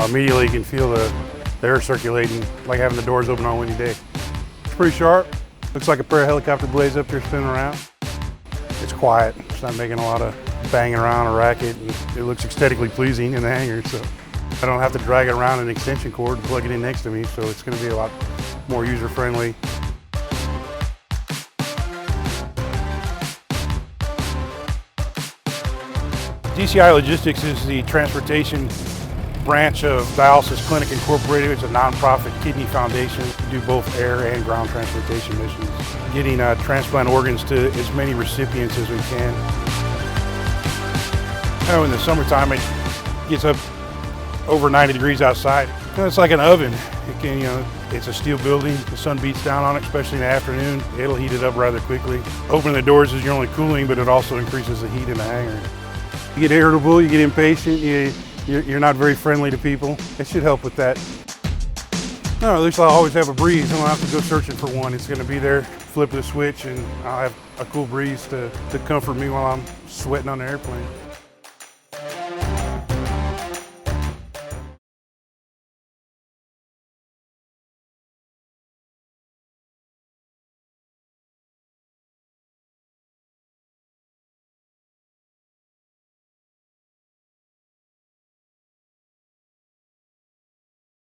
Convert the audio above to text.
Immediately you can feel the air circulating, like having the doors open on a windy day. It's pretty sharp. Looks like a pair of helicopter blades up there spinning around. It's quiet. It's not making a lot of banging around or racket. And it looks aesthetically pleasing in the hangar, so I don't have to drag it around an extension cord and plug it in next to me, so it's going to be a lot more user-friendly. DCI Logistics is the transportation branch of Dialysis Clinic Incorporated. It's a nonprofit kidney foundation. We do both air and ground transportation missions, getting transplant organs to as many recipients as we can. In the summertime, it gets up over 90 degrees outside. It's like an oven. It can, it's a steel building. The sun beats down on it, especially in the afternoon. It'll heat it up rather quickly. Opening the doors is your only cooling, but it also increases the heat in the hangar. You get irritable, you get impatient, you're not very friendly to people. It should help with that. No, at least I'll always have a breeze. I don't have to go searching for one. It's going to be there, flip the switch, and I'll have a cool breeze to comfort me while I'm sweating on the airplane.